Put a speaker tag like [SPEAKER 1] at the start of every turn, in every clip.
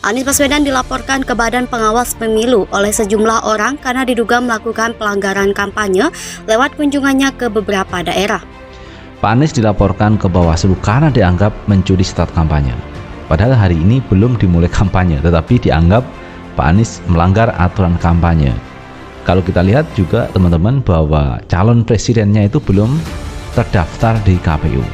[SPEAKER 1] Anies Baswedan dilaporkan ke Badan Pengawas Pemilu oleh sejumlah orang karena diduga melakukan pelanggaran kampanye lewat kunjungannya ke beberapa daerah.
[SPEAKER 2] Pak Anies dilaporkan ke Bawaslu karena dianggap mencuri start kampanye. Padahal hari ini belum dimulai kampanye, tetapi dianggap Pak Anies melanggar aturan kampanye. Kalau kita lihat juga teman-teman bahwa calon presidennya itu belum terdaftar di KPU.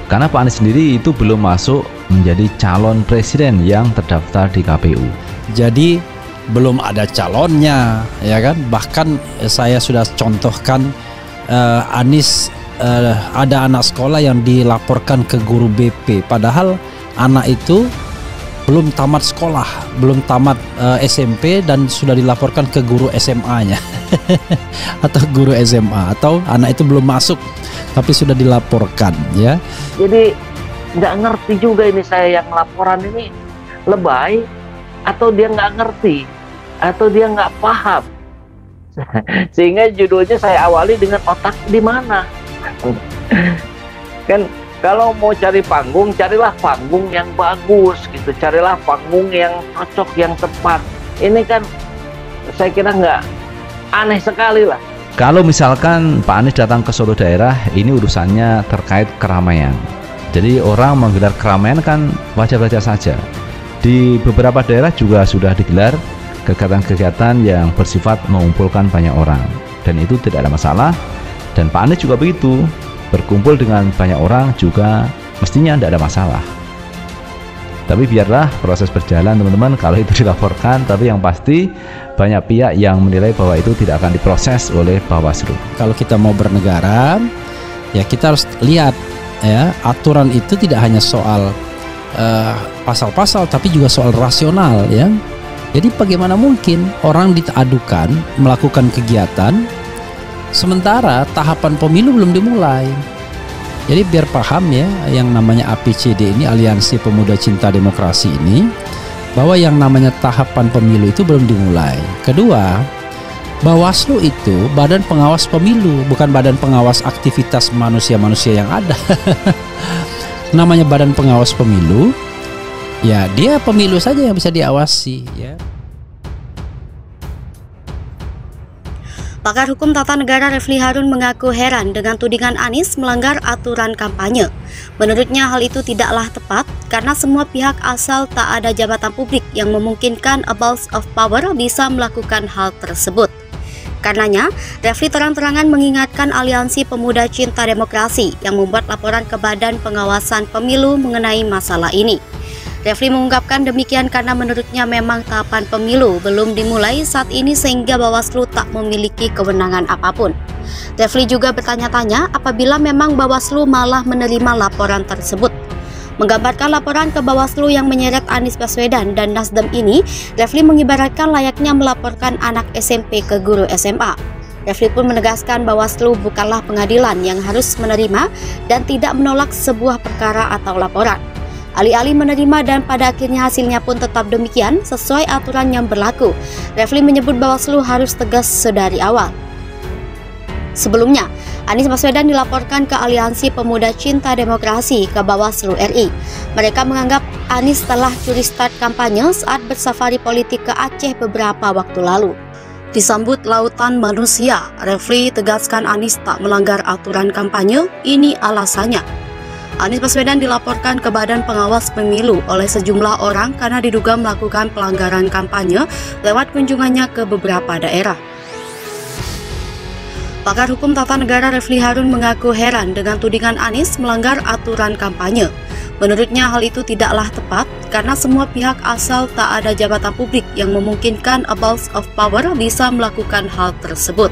[SPEAKER 2] Karena Pak Anies sendiri itu belum masuk menjadi calon presiden yang terdaftar di KPU.
[SPEAKER 3] Jadi belum ada calonnya, ya kan? Bahkan saya sudah contohkan Anies ada anak sekolah yang dilaporkan ke guru BP, padahal anak itu belum tamat sekolah, belum tamat SMP dan sudah dilaporkan ke guru SMA-nya atau guru SMA, atau anak itu belum masuk tapi sudah dilaporkan, ya.
[SPEAKER 4] Jadi nggak ngerti juga ini saya yang laporan ini lebay, atau dia nggak ngerti, atau dia nggak paham. Sehingga judulnya saya awali dengan otak di mana. Kan kalau mau cari panggung, carilah panggung yang bagus gitu, carilah panggung yang cocok, yang tepat. Ini kan saya kira nggak, aneh sekali lah.
[SPEAKER 2] Kalau misalkan Pak Anies datang ke suatu daerah, ini urusannya terkait keramaian. Jadi orang menggelar keramaian kan wajar-wajar saja. Di beberapa daerah juga sudah digelar kegiatan-kegiatan yang bersifat mengumpulkan banyak orang, dan itu tidak ada masalah. Dan Pak Anies juga begitu, berkumpul dengan banyak orang juga mestinya tidak ada masalah. Tapi biarlah proses berjalan teman-teman, kalau itu dilaporkan. Tapi yang pasti banyak pihak yang menilai bahwa itu tidak akan diproses oleh Bawaslu.
[SPEAKER 3] Kalau kita mau bernegara, ya kita harus lihat, ya, aturan itu tidak hanya soal pasal-pasal, tapi juga soal rasional, ya. Jadi bagaimana mungkin orang diadukan melakukan kegiatan sementara tahapan pemilu belum dimulai. Jadi biar paham, ya, yang namanya APCD ini, Aliansi Pemuda Cinta Demokrasi ini, bahwa yang namanya tahapan pemilu itu belum dimulai. Kedua, Bawaslu itu badan pengawas pemilu, bukan badan pengawas aktivitas manusia-manusia yang ada. Namanya badan pengawas pemilu, ya dia pemilu saja yang bisa diawasi, ya.
[SPEAKER 1] Pakar Hukum Tata Negara Refli Harun mengaku heran dengan tudingan Anies melanggar aturan kampanye. Menurutnya hal itu tidaklah tepat karena semua pihak asal tak ada jabatan publik yang memungkinkan abuse of power bisa melakukan hal tersebut. Karenanya, Refli terang-terangan mengingatkan Aliansi Pemuda Cinta Demokrasi yang membuat laporan ke Badan Pengawasan Pemilu mengenai masalah ini. Refli mengungkapkan demikian karena menurutnya memang tahapan pemilu belum dimulai saat ini sehingga Bawaslu tak memiliki kewenangan apapun. Refli juga bertanya-tanya apabila memang Bawaslu malah menerima laporan tersebut. Menggambarkan laporan ke Bawaslu yang menyeret Anies Baswedan dan Nasdem ini, Refli mengibaratkan layaknya melaporkan anak SMP ke guru SMA. Refli pun menegaskan Bawaslu bukanlah pengadilan yang harus menerima dan tidak menolak sebuah perkara atau laporan. Alih-alih menerima dan pada akhirnya hasilnya pun tetap demikian sesuai aturan yang berlaku, Refli menyebut Bawaslu harus tegas sedari awal. Sebelumnya, Anies Baswedan dilaporkan ke Aliansi Pemuda Cinta Demokrasi ke Bawaslu RI. Mereka menganggap Anies telah curi start kampanye saat bersafari politik ke Aceh beberapa waktu lalu. Disambut lautan manusia, Refli tegaskan Anies tak melanggar aturan kampanye, ini alasannya. Anies Baswedan dilaporkan ke Badan Pengawas Pemilu oleh sejumlah orang karena diduga melakukan pelanggaran kampanye lewat kunjungannya ke beberapa daerah. Pakar Hukum Tata Negara Refli Harun mengaku heran dengan tudingan Anies melanggar aturan kampanye. Menurutnya hal itu tidaklah tepat karena semua pihak asal tak ada jabatan publik yang memungkinkan abuse of power bisa melakukan hal tersebut.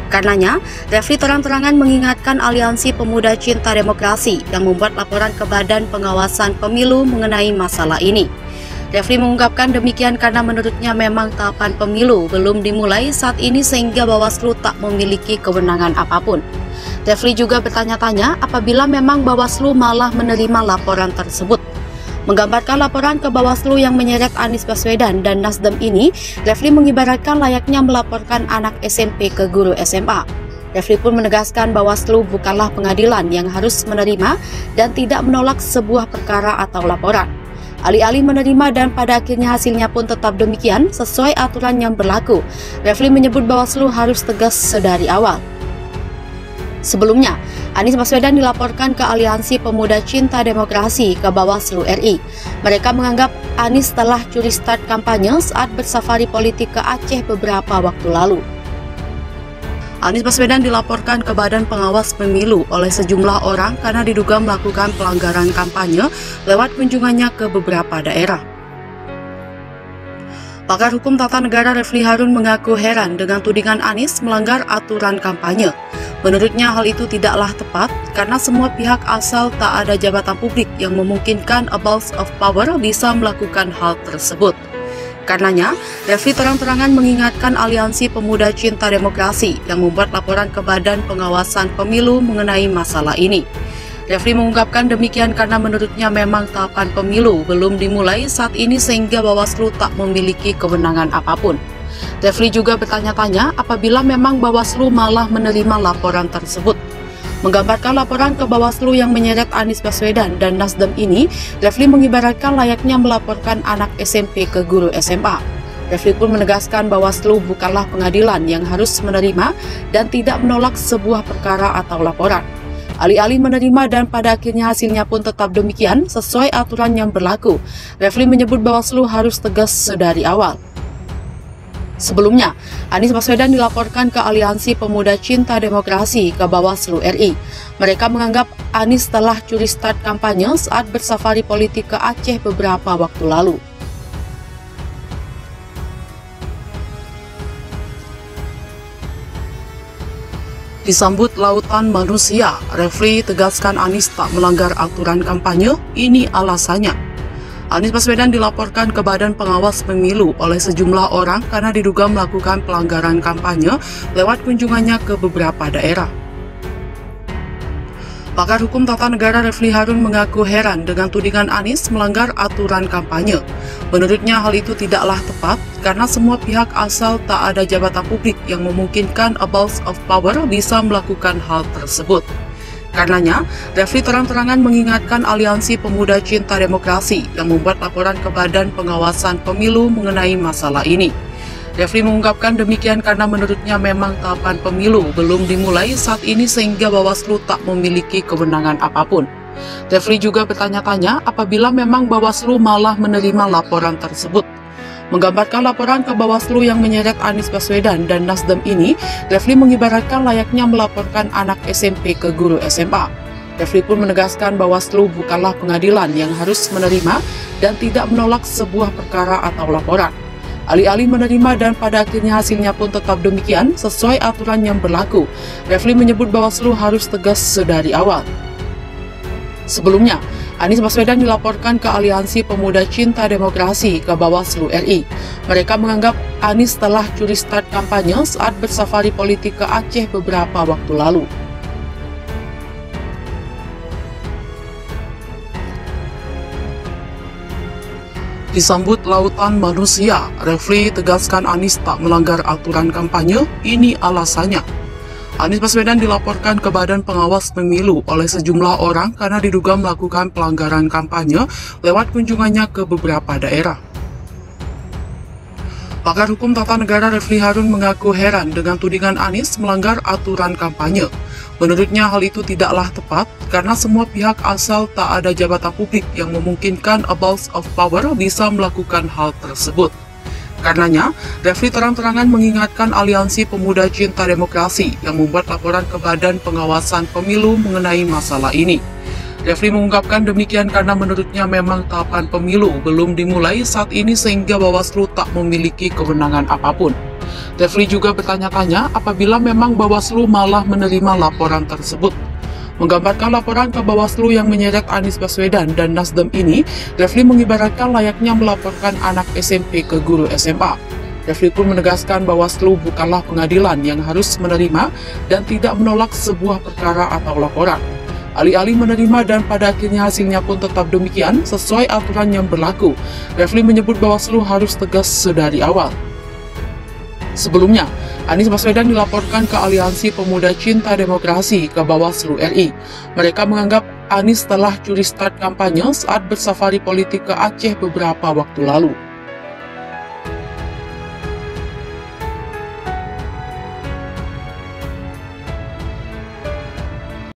[SPEAKER 1] Karenanya, Refli terang-terangan mengingatkan Aliansi Pemuda Cinta Demokrasi yang membuat laporan ke Badan Pengawasan Pemilu mengenai masalah ini. Refli mengungkapkan demikian karena menurutnya memang tahapan pemilu belum dimulai saat ini sehingga Bawaslu tak memiliki kewenangan apapun. Refli juga bertanya-tanya apabila memang Bawaslu malah menerima laporan tersebut. Menggambarkan laporan ke Bawaslu yang menyeret Anies Baswedan dan Nasdem ini, Refli mengibaratkan layaknya melaporkan anak SMP ke guru SMA. Refli pun menegaskan Bawaslu bukanlah pengadilan yang harus menerima dan tidak menolak sebuah perkara atau laporan. Alih-alih menerima dan pada akhirnya hasilnya pun tetap demikian sesuai aturan yang berlaku, Refli menyebut Bawaslu harus tegas sedari awal. Sebelumnya, Anies Baswedan dilaporkan ke Aliansi Pemuda Cinta Demokrasi ke Bawaslu RI. Mereka menganggap Anies telah curi start kampanye saat bersafari politik ke Aceh beberapa waktu lalu. Anies Baswedan dilaporkan ke Badan Pengawas Pemilu oleh sejumlah orang karena diduga melakukan pelanggaran kampanye lewat kunjungannya ke beberapa daerah. Pakar Hukum Tata Negara Refli Harun mengaku heran dengan tudingan Anies melanggar aturan kampanye. Menurutnya hal itu tidaklah tepat karena semua pihak asal tak ada jabatan publik yang memungkinkan abuse of power bisa melakukan hal tersebut. Karenanya, Refli terang-terangan mengingatkan Aliansi Pemuda Cinta Demokrasi yang membuat laporan ke Badan Pengawasan Pemilu mengenai masalah ini. Refli mengungkapkan demikian karena menurutnya memang tahapan pemilu belum dimulai saat ini sehingga Bawaslu tak memiliki kewenangan apapun. Refli juga bertanya-tanya apabila memang Bawaslu malah menerima laporan tersebut. Menggambarkan laporan ke Bawaslu yang menyeret Anies Baswedan dan Nasdem ini, Refli mengibaratkan layaknya melaporkan anak SMP ke guru SMA. Refli pun menegaskan Bawaslu bukanlah pengadilan yang harus menerima dan tidak menolak sebuah perkara atau laporan. Alih-alih menerima dan pada akhirnya hasilnya pun tetap demikian sesuai aturan yang berlaku, Refli menyebut Bawaslu harus tegas sedari awal. Sebelumnya, Anies Baswedan dilaporkan ke Aliansi Pemuda Cinta Demokrasi ke Bawaslu RI. Mereka menganggap Anies telah curi start kampanye saat bersafari politik ke Aceh beberapa waktu lalu. Disambut lautan manusia, Refli tegaskan Anies tak melanggar aturan kampanye, ini alasannya. Anies Baswedan dilaporkan ke Badan Pengawas Pemilu oleh sejumlah orang karena diduga melakukan pelanggaran kampanye lewat kunjungannya ke beberapa daerah. Pakar Hukum Tata Negara Refli Harun mengaku heran dengan tudingan Anies melanggar aturan kampanye. Menurutnya hal itu tidaklah tepat karena semua pihak asal tak ada jabatan publik yang memungkinkan abuse of power bisa melakukan hal tersebut. Karenanya, Refli terang-terangan mengingatkan Aliansi Pemuda Cinta Demokrasi yang membuat laporan ke Badan Pengawasan Pemilu mengenai masalah ini. Refli mengungkapkan demikian karena menurutnya memang tahapan pemilu belum dimulai saat ini sehingga Bawaslu tak memiliki kewenangan apapun. Refli juga bertanya-tanya apabila memang Bawaslu malah menerima laporan tersebut. Menggambarkan laporan ke Bawaslu yang menyeret Anies Baswedan dan Nasdem ini, Refli mengibaratkan layaknya melaporkan anak SMP ke guru SMA. Refli pun menegaskan Bawaslu bukanlah pengadilan yang harus menerima dan tidak menolak sebuah perkara atau laporan. Alih-alih menerima dan pada akhirnya hasilnya pun tetap demikian sesuai aturan yang berlaku, Refli menyebut Bawaslu harus tegas sedari awal. Sebelumnya, Anies Baswedan dilaporkan ke Aliansi Pemuda Cinta Demokrasi ke Bawaslu RI. Mereka menganggap Anies telah curi start kampanye saat bersafari politik ke Aceh beberapa waktu lalu. Disambut lautan manusia, Refli tegaskan Anies tak melanggar aturan kampanye, ini alasannya. Anies Baswedan dilaporkan ke Badan Pengawas Pemilu oleh sejumlah orang karena diduga melakukan pelanggaran kampanye lewat kunjungannya ke beberapa daerah. Pakar Hukum Tata Negara Refli Harun mengaku heran dengan tudingan Anies melanggar aturan kampanye. Menurutnya hal itu tidaklah tepat karena semua pihak asal tak ada jabatan publik yang memungkinkan abuse of power bisa melakukan hal tersebut. Karenanya, Refli terang-terangan mengingatkan Aliansi Pemuda Cinta Demokrasi yang membuat laporan ke Badan Pengawasan Pemilu mengenai masalah ini. Refli mengungkapkan demikian karena menurutnya memang tahapan pemilu belum dimulai saat ini sehingga Bawaslu tak memiliki kewenangan apapun. Refli juga bertanya-tanya apabila memang Bawaslu malah menerima laporan tersebut. Menggambarkan laporan ke Bawaslu yang menyeret Anies Baswedan dan Nasdem ini, Refli mengibaratkan layaknya melaporkan anak SMP ke guru SMA. Refli pun menegaskan Bawaslu bukanlah pengadilan yang harus menerima dan tidak menolak sebuah perkara atau laporan. Alih-alih menerima dan pada akhirnya hasilnya pun tetap demikian sesuai aturan yang berlaku, Refli menyebut Bawaslu harus tegas sedari awal. Sebelumnya, Anies Baswedan dilaporkan ke Aliansi Pemuda Cinta Demokrasi ke Bawaslu RI. Mereka menganggap
[SPEAKER 5] Anies telah curi start kampanye saat bersafari politik ke Aceh beberapa waktu lalu.